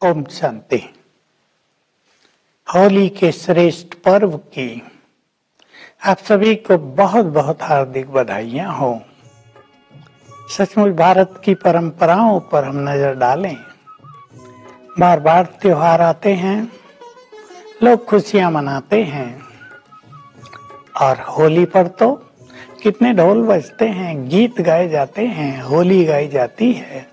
ओम शांति। होली के श्रेष्ठ पर्व की आप सभी को बहुत बहुत हार्दिक बधाइयां हो। सचमुच भारत की परंपराओं पर हम नजर डालें, बार बार त्योहार आते हैं, लोग खुशियां मनाते हैं और होली पर तो कितने ढोल बजते हैं, गीत गाए जाते हैं, होली गाई जाती है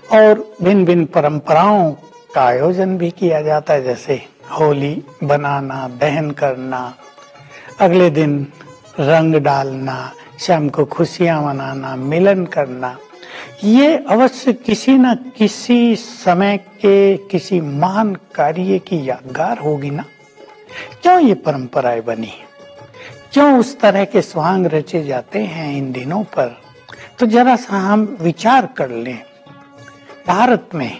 और भिन्न भिन्न परंपराओं का आयोजन भी किया जाता है, जैसे होली बनाना, दहन करना, अगले दिन रंग डालना, शाम को खुशियां मनाना, मिलन करना। ये अवश्य किसी न किसी समय के किसी महान कार्य की यादगार होगी ना। क्यों ये परंपराएं बनी, क्यों उस तरह के स्वांग रचे जाते हैं इन दिनों पर, तो जरा सा हम विचार कर लें। भारत में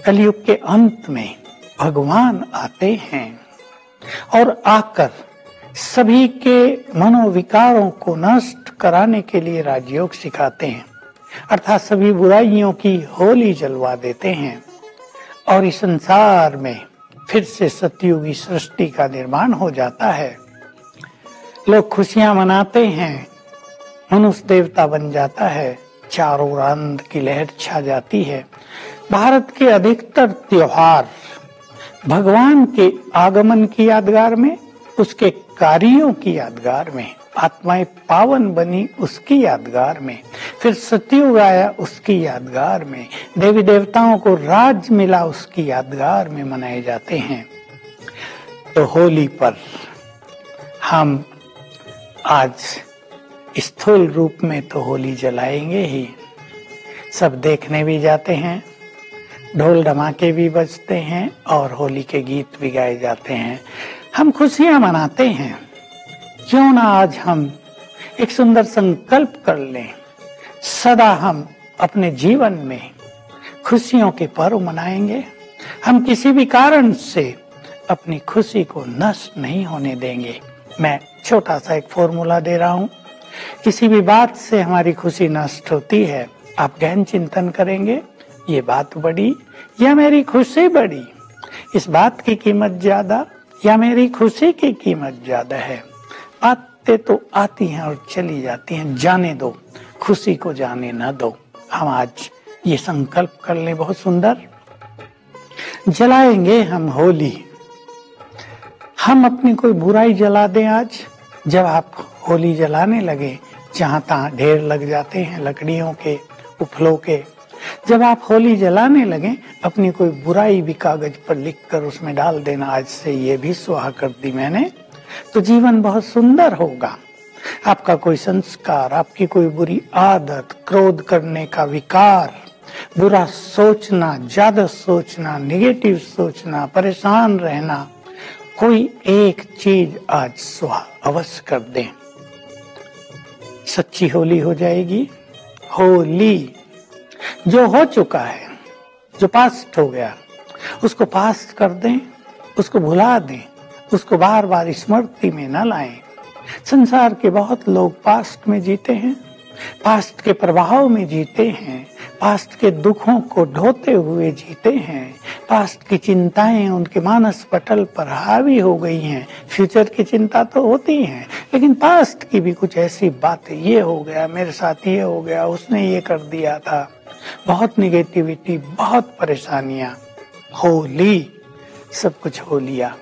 कलयुग के अंत में भगवान आते हैं और आकर सभी के मनोविकारों को नष्ट कराने के लिए राजयोग सिखाते हैं, अर्थात सभी बुराइयों की होली जलवा देते हैं और इस संसार में फिर से सतयुगी सृष्टि का निर्माण हो जाता है। लोग खुशियां मनाते हैं, मनुष्य देवता बन जाता है, चारों ओर आनंद की लहर छा जाती है। भारत के अधिकतर त्योहार भगवान के आगमन की यादगार में, उसके कार्यों की यादगार में, आत्माएं पावन बनी उसकी यादगार में, फिर सतयुग आया उसकी यादगार में, देवी देवताओं को राज मिला उसकी यादगार में मनाए जाते हैं। तो होली पर हम आज स्थूल रूप में तो होली जलाएंगे ही, सब देखने भी जाते हैं, ढोल धमाके भी बजते हैं और होली के गीत भी गाए जाते हैं। हम खुशियां मनाते हैं। क्यों ना आज हम एक सुंदर संकल्प कर लें, सदा हम अपने जीवन में खुशियों के पर्व मनाएंगे। हम किसी भी कारण से अपनी खुशी को नष्ट नहीं होने देंगे। मैं छोटा सा एक फॉर्मूला दे रहा हूं। किसी भी बात से हमारी खुशी नष्ट होती है, आप गहन चिंतन करेंगे, ये बात बड़ी या मेरी खुशी बड़ी, इस बात की कीमत ज्यादा या मेरी खुशी की कीमत ज्यादा है। बातें तो आती हैं और चली जाती हैं, जाने दो, खुशी को जाने न दो। हम आज ये संकल्प कर लें, बहुत सुंदर। जलाएंगे हम होली, हम अपनी कोई बुराई जला दें। आज जब आप होली जलाने लगे, जहां तहां ढेर लग जाते हैं लकड़ियों के, उफलों के, जब आप होली जलाने लगे, अपनी कोई बुराई भी कागज पर लिखकर उसमें डाल देना, आज से ये भी स्वाहा कर दी मैंने, तो जीवन बहुत सुंदर होगा। आपका कोई संस्कार, आपकी कोई बुरी आदत, क्रोध करने का विकार, बुरा सोचना, ज्यादा सोचना, निगेटिव सोचना, परेशान रहना, कोई एक चीज आज स्वाहा अवश्य कर दें। सच्ची होली हो जाएगी। होली जो हो चुका है, जो पास्ट हो गया, उसको पास्ट कर दें, उसको भुला दें, उसको बार बार स्मृति में न लाएं। संसार के बहुत लोग पास्ट में जीते हैं, पास्ट के प्रभाव में जीते हैं, पास्ट के दुखों को ढोते हुए जीते हैं, पास्ट की चिंताएं उनके मानस पटल पर हावी हो गई हैं। फ्यूचर की चिंता तो होती है, लेकिन पास्ट की भी कुछ ऐसी बातें, ये हो गया, मेरे साथ ये हो गया, उसने ये कर दिया था, बहुत निगेटिविटी, बहुत परेशानियां। होली सब कुछ हो लिया,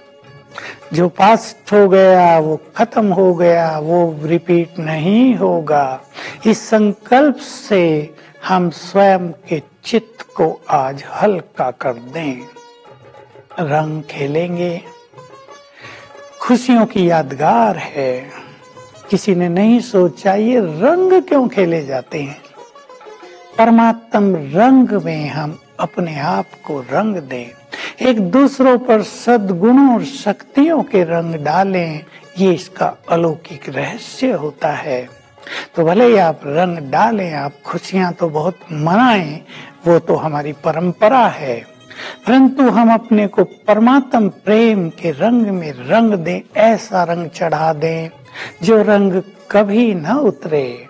जो पास्ट हो गया वो खत्म हो गया, वो रिपीट नहीं होगा। इस संकल्प से हम स्वयं के चित्त को आज हल्का कर दें। रंग खेलेंगे, खुशियों की यादगार है। किसी ने नहीं सोचा ये रंग क्यों खेले जाते हैं। परमात्म रंग में हम अपने आप को रंग दें, एक दूसरों पर सद्गुणों और शक्तियों के रंग डालें, ये इसका अलौकिक रहस्य होता है। तो भले ही आप रंग डालें, आप खुशियां तो बहुत मनाएं, वो तो हमारी परंपरा है, परंतु हम अपने को परमात्म प्रेम के रंग में रंग दें। ऐसा रंग चढ़ा दें जो रंग कभी न उतरे।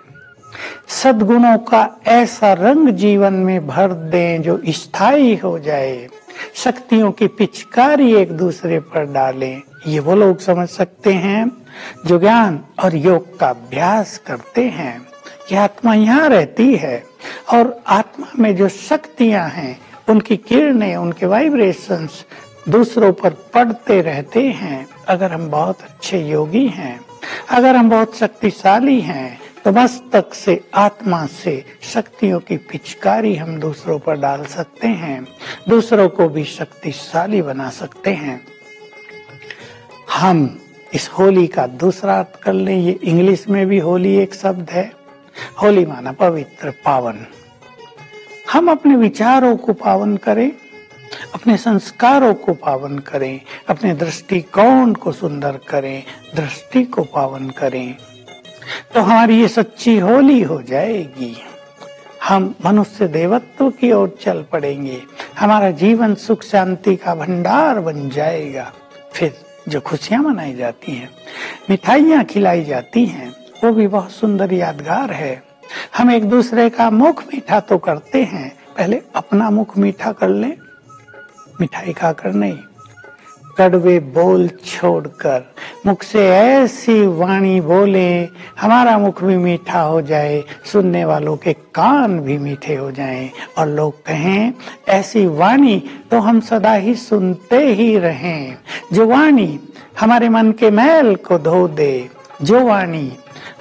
सद्गुणों का ऐसा रंग जीवन में भर दें जो स्थायी हो जाए, शक्तियों की पिचकारी एक दूसरे पर डालें। ये वो लोग समझ सकते हैं जो ज्ञान और योग का अभ्यास करते हैं कि आत्मा यहाँ रहती है और आत्मा में जो शक्तियां हैं उनकी किरणें, उनके वाइब्रेशंस दूसरों पर पड़ते रहते हैं। अगर हम बहुत अच्छे योगी हैं, अगर हम बहुत शक्तिशाली हैं, तो मस्तक से, आत्मा से शक्तियों की पिचकारी हम दूसरों पर डाल सकते हैं, दूसरों को भी शक्तिशाली बना सकते हैं। हम इस होली का दूसरा अर्थ कर लें। ये इंग्लिश में भी होली एक शब्द है। होली माना पवित्र, पावन। हम अपने विचारों को पावन करें, अपने संस्कारों को पावन करें, अपने दृष्टिकोण को सुंदर करें, दृष्टि को पावन करें, तो हमारी ये सच्ची होली हो जाएगी। हम मनुष्य देवत्व की ओर चल पड़ेंगे, हमारा जीवन सुख शांति का भंडार बन जाएगा। फिर जो खुशियां मनाई जाती हैं, मिठाइयां खिलाई जाती हैं, वो भी बहुत सुंदर यादगार है। हम एक दूसरे का मुख मीठा तो करते हैं, पहले अपना मुख मीठा कर लें, मिठाई खाकर नहीं। कड़वे बोल छोड़कर मुख से ऐसी वाणी बोले, हमारा मुख भी मीठा हो जाए, सुनने वालों के कान भी मीठे हो जाएं, और लोग कहें ऐसी वाणी तो हम सदा ही सुनते ही रहें। जो वाणी हमारे मन के मैल को धो दे, जो वाणी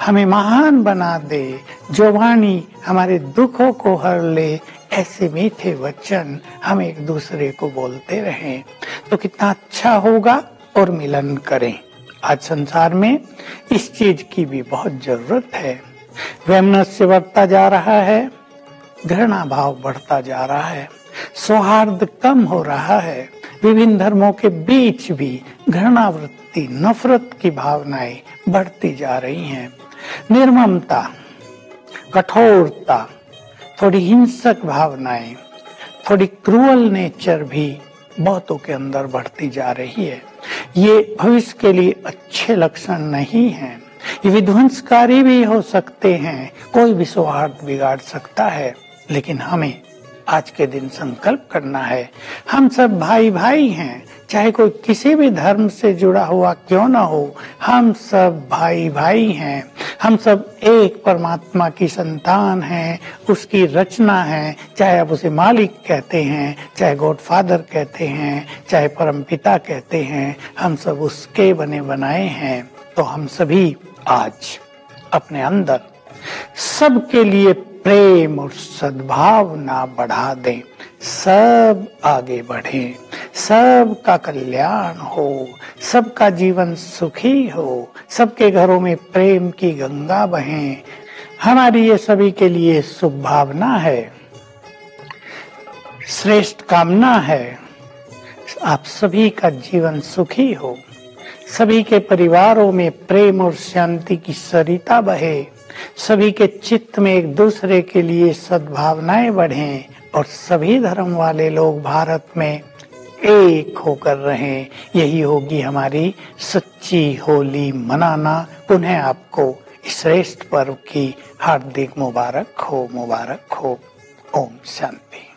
हमें महान बना दे, जो वाणी हमारे दुखों को हर ले, ऐसे मीठे वचन हम एक दूसरे को बोलते रहें तो कितना अच्छा होगा। और मिलन करें। आज संसार में इस चीज की भी बहुत जरूरत है। वैमनस्य बढ़ता जा रहा है, घृणा भाव बढ़ता जा रहा है, सौहार्द कम हो रहा है, विभिन्न धर्मों के बीच भी घृणा वृत्ति, नफरत की भावनाएं बढ़ती जा रही हैं। निर्ममता, कठोरता, थोड़ी हिंसक भावनाएं, थोड़ी क्रूअल नेचर भी बहुतों के अंदर बढ़ती जा रही है। ये भविष्य के लिए अच्छे लक्षण नहीं हैं। ये विध्वंसकारी भी हो सकते हैं, कोई भी सौहार्द बिगाड़ सकता है। लेकिन हमें आज के दिन संकल्प करना है, हम सब भाई भाई हैं, चाहे कोई किसी भी धर्म से जुड़ा हुआ क्यों ना हो, हम सब भाई भाई हैं। हम सब एक परमात्मा की संतान हैं, उसकी रचना है। चाहे आप उसे मालिक कहते हैं, चाहे गॉडफादर कहते हैं, चाहे परमपिता कहते हैं, हम सब उसके बने बनाए हैं। तो हम सभी आज अपने अंदर सबके लिए प्रेम और सद्भावना बढ़ा दें, सब आगे बढ़ें, सबका कल्याण हो, सबका जीवन सुखी हो, सबके घरों में प्रेम की गंगा बहे। हमारी ये सभी के लिए शुभ भावना है, श्रेष्ठ कामना है। आप सभी का जीवन सुखी हो, सभी के परिवारों में प्रेम और शांति की सरिता बहे, सभी के चित्त में एक दूसरे के लिए सद्भावनाएं बढ़ें और सभी धर्म वाले लोग भारत में एक होकर रहें। यही होगी हमारी सच्ची होली मनाना। पुनः आपको इस श्रेष्ठ पर्व की हार्दिक मुबारक हो, मुबारक हो। ओम शांति।